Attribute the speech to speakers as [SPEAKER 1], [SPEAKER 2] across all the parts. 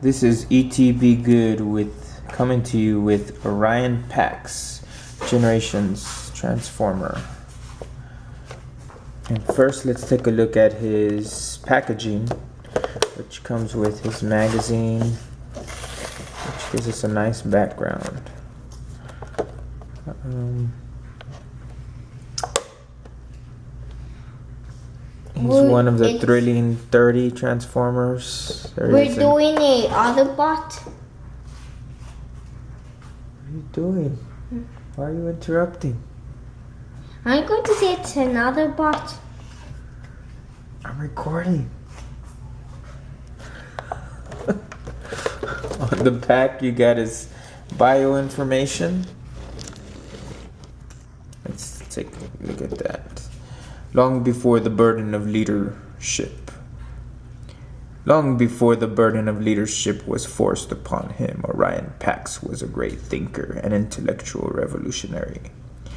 [SPEAKER 1] This is ETB Good with coming to you with Orion Pax Generations Transformer. And first, let's take a look at his packaging, which comes with his magazine, which gives us a nice background. He's one of the thrilling 30 Transformers.
[SPEAKER 2] We're doing a Autobot.
[SPEAKER 1] What are you doing? Why are you interrupting?
[SPEAKER 2] I'm going to say it's another bot.
[SPEAKER 1] I'm recording. On the back, you got his bio information. Let's take a look at that. Long before the burden of leadership. Long before the burden of leadership was forced upon him, Orion Pax was a great thinker and intellectual revolutionary.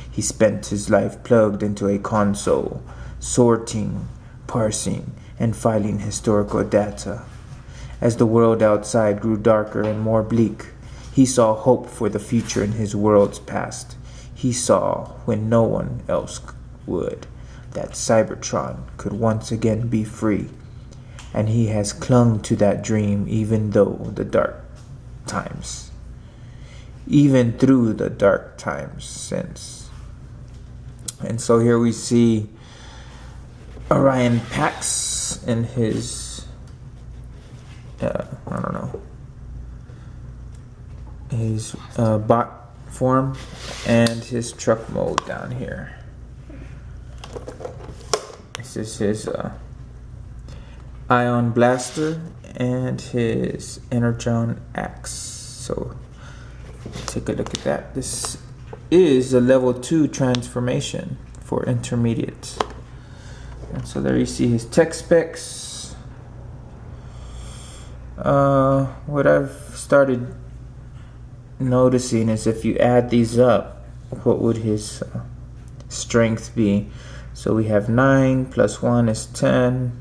[SPEAKER 1] He spent his life plugged into a console, sorting, parsing, and filing historical data. As the world outside grew darker and more bleak, he saw hope for the future in his world's past. He saw, when no one else would, that Cybertron could once again be free, and he has clung to that dream even through the dark times since. And so here we see Orion Pax in his his bot form and his truck mode down here. This is his Ion Blaster and his Energon Axe. So take a look at that. This is a level 2 transformation for intermediate. And so there you see his tech specs. What I've started noticing is if you add these up, what would his strength be? So we have 9 plus 1 is 10,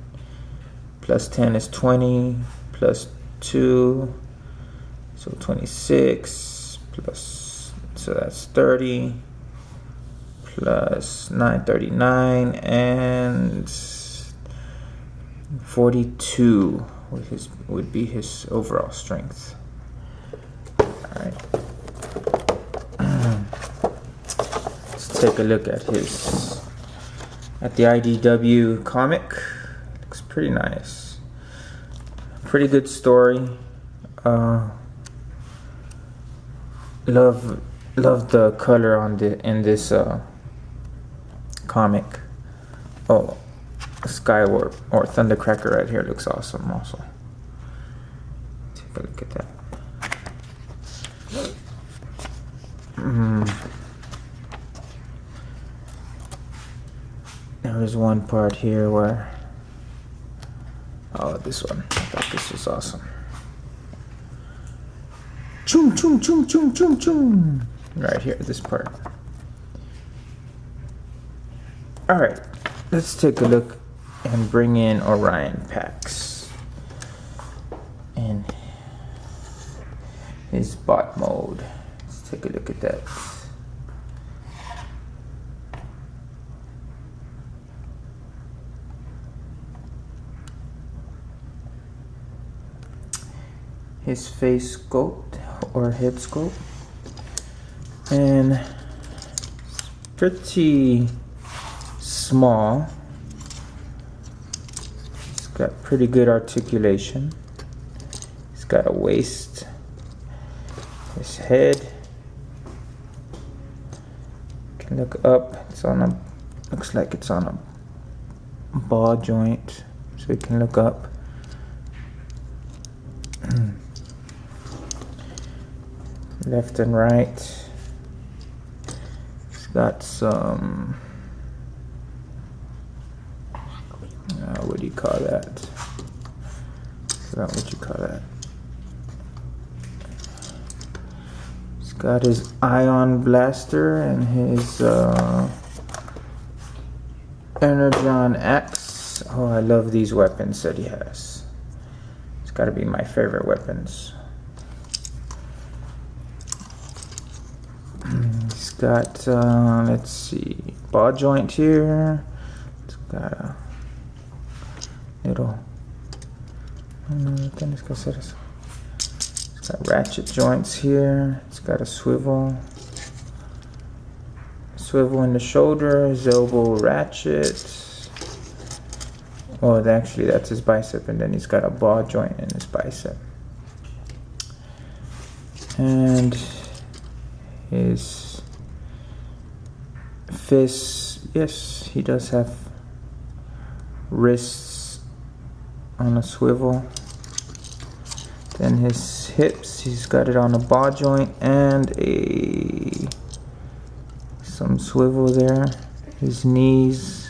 [SPEAKER 1] plus 10 is 20, plus 2, so 26, plus, so that's 30, plus 9, 39, and 42 would be his overall strength. Alright. Let's take a look at the IDW comic. Looks pretty nice. Pretty good story. Love the color in this comic. Oh, Skywarp or Thundercracker right here looks awesome also. Take a look at that. There's one part here where, this one. I thought this was awesome. Choom, choom, choom, choom, choom, choom. Right here, this part. Alright, let's take a look and bring in Orion Pax in his bot mode. Let's take a look at that. His face sculpt or head sculpt, and it's pretty small. He's got pretty good articulation. He's got a waist. His head, you can look up. It's on a, looks like it's on a ball joint, so you can look up. Left and right. It's got some, what do you call that? Forgot what you call that. It's got his Ion Blaster and his Energon Axe. Oh, I love these weapons that he has. gotta be my favorite weapons. It's got, let's see, ball joint here. It's got a little, it's got ratchet joints here. It's got a swivel in the shoulder, his elbow ratchet. Oh, actually that's his bicep, and then he's got a ball joint in his bicep. And his fists, yes, he does have wrists on a swivel. Then his hips, he's got it on a ball joint and some swivel there. His knees,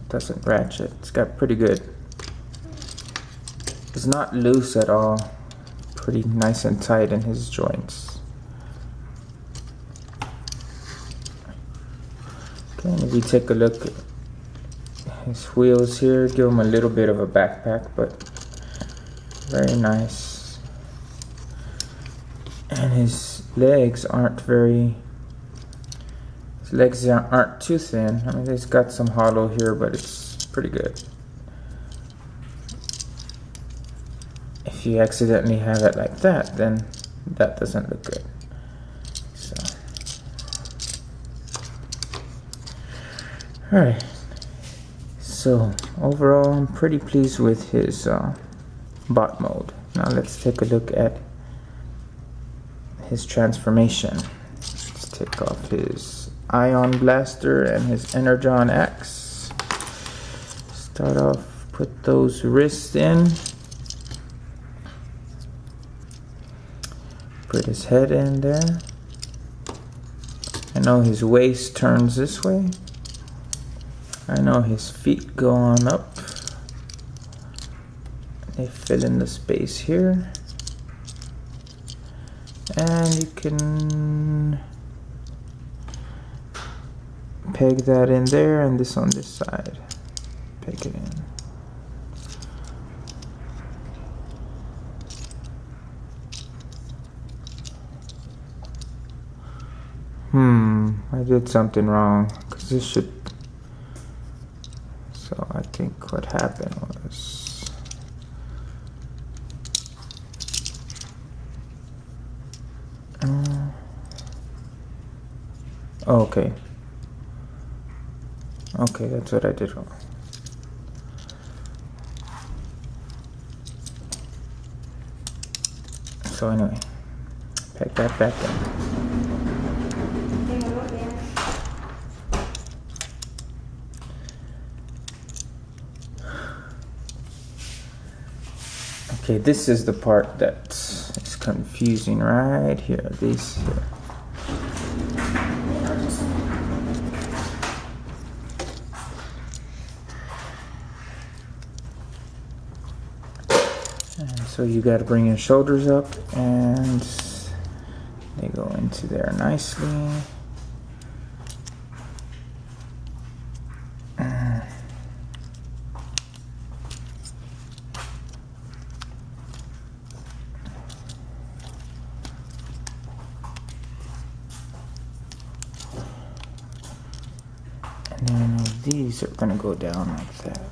[SPEAKER 1] doesn't ratchet. It's got pretty good. It's not loose at all. Pretty nice and tight in his joints. Okay, and if we take a look at his wheels here, give him a little bit of a backpack, but very nice. And his legs aren't too thin. I mean, he's got some hollow here, but it's pretty good. If you accidentally have it like that, then that doesn't look good. So, alright. So, overall, I'm pretty pleased with his bot mode. Now let's take a look at his transformation. Let's take off his Ion Blaster and his Energon Axe. Start off, put those wrists in. Put his head in there. I know his waist turns this way. I know his feet go on up. They fill in the space here. And you can peg that in there, and this on this side. Peg it in. I did something wrong, because this should, so I think what happened was, okay, that's what I did wrong. So anyway, peg that back in. Okay, this is the part that is confusing right here. This here. And so you got to bring your shoulders up, and they go into there nicely. And then these are gonna go down like that.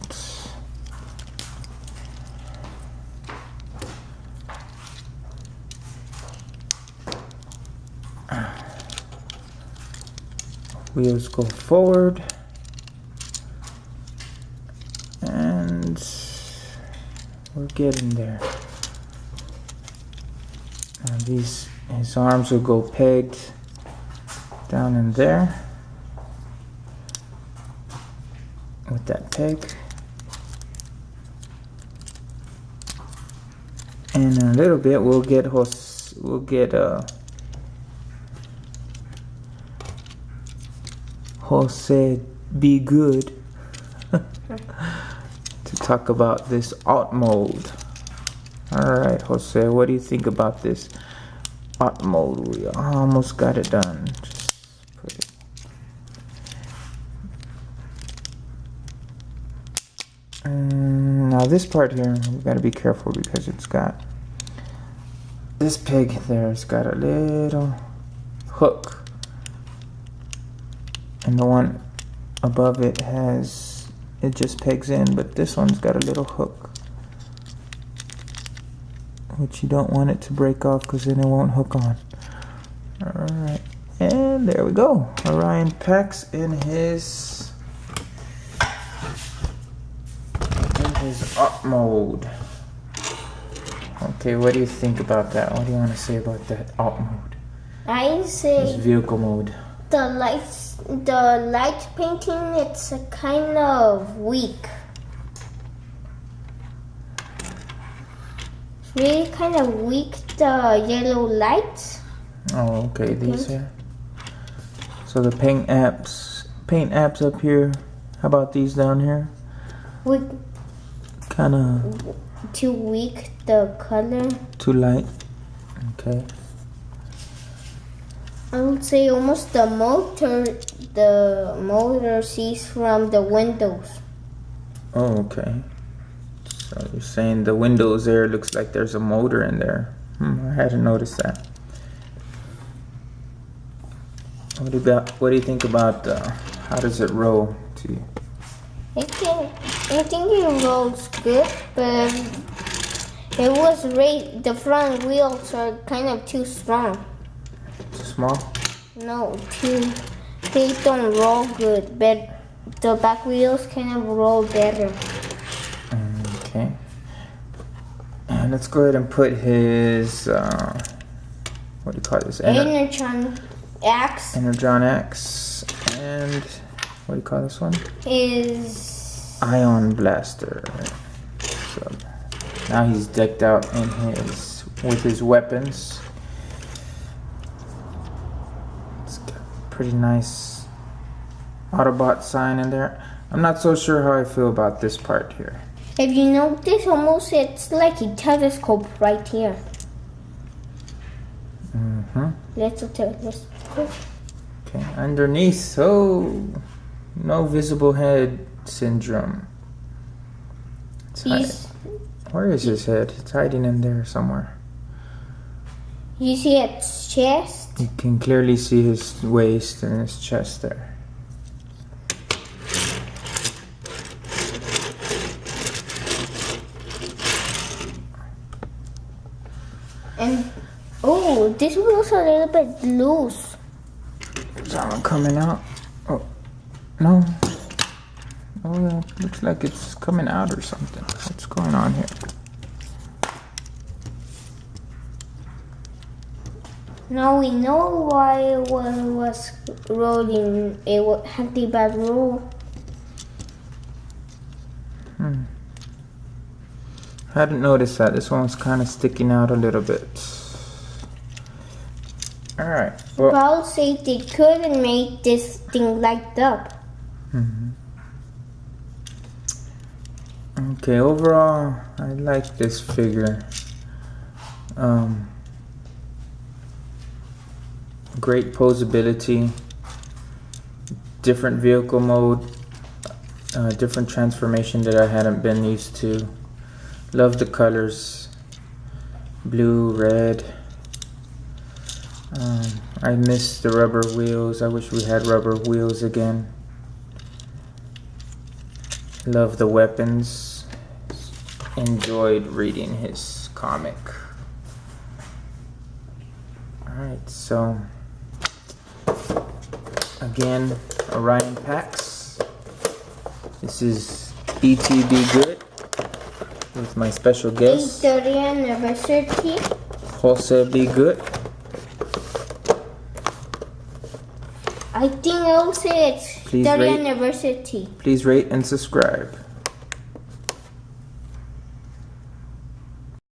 [SPEAKER 1] Wheels go forward, and we're getting there. And his arms will go pegged down in there with that peg. And in a little bit we'll get Jose Be Good to talk about this alt mode. Alright, Jose, what do you think about this alt mode? We almost got it done. Just put it Now this part here, we gotta be careful because it's got this peg there's got a little hook, and the one above it just pegs in, but this one's got a little hook, which you don't want it to break off because then it won't hook on. Alright, and there we go. Orion Pax in his up mode. Okay, what do you think about that? What do you want to say about that up mode?
[SPEAKER 2] I say
[SPEAKER 1] This vehicle mode.
[SPEAKER 2] the light painting, it's a kind of weak. It's really kind of weak, the yellow lights.
[SPEAKER 1] Oh, okay, these here. So the paint apps up here. How about these down here?
[SPEAKER 2] Weak,
[SPEAKER 1] Kind of
[SPEAKER 2] too weak, the color.
[SPEAKER 1] too light. Okay.
[SPEAKER 2] I would say almost the motor sees from the windows.
[SPEAKER 1] Oh, okay. So you're saying the windows there looks like there's a motor in there. I hadn't noticed that. What do you think about how does it roll to you?
[SPEAKER 2] I think it rolls good, but it was the front wheels are kind of too strong.
[SPEAKER 1] Too small?
[SPEAKER 2] No, they don't roll good, but the back wheels kind of roll better.
[SPEAKER 1] Okay. And let's go ahead and put his what do you call this?
[SPEAKER 2] Energon X
[SPEAKER 1] Energon X, and what do you call this one?
[SPEAKER 2] is
[SPEAKER 1] Ion Blaster. So now he's decked out with his weapons. It's got a pretty nice Autobot sign in there. I'm not so sure how I feel about this part here.
[SPEAKER 2] If you notice, almost it's like a telescope right here. Let's telescope.
[SPEAKER 1] Okay, underneath, no visible head syndrome. Where is his head? It's hiding in there somewhere.
[SPEAKER 2] You see its chest?
[SPEAKER 1] You can clearly see his waist and his chest there.
[SPEAKER 2] And oh, this was a little bit loose.
[SPEAKER 1] Is that one coming out? Oh, no. Oh, yeah, looks like it's coming out or something. What's going on here?
[SPEAKER 2] Now we know why it was rolling. It had the bad roll.
[SPEAKER 1] Hadn't noticed that. This one's kind of sticking out a little bit. Alright. Well,
[SPEAKER 2] Paul said they couldn't make this thing light up.
[SPEAKER 1] Okay, overall, I like this figure. Great posability, different vehicle mode, different transformation that I hadn't been used to. Love the colors, blue, red. I miss the rubber wheels. I wish we had rubber wheels again. Love the weapons. Enjoyed reading his comic. Alright, so again, Orion Pax. This is ETB Good with my special guest,
[SPEAKER 2] 8th anniversary.
[SPEAKER 1] Jose B. Good.
[SPEAKER 2] I think I'll say it's
[SPEAKER 1] Please
[SPEAKER 2] 30th
[SPEAKER 1] rate.
[SPEAKER 2] anniversary.
[SPEAKER 1] Please rate and subscribe.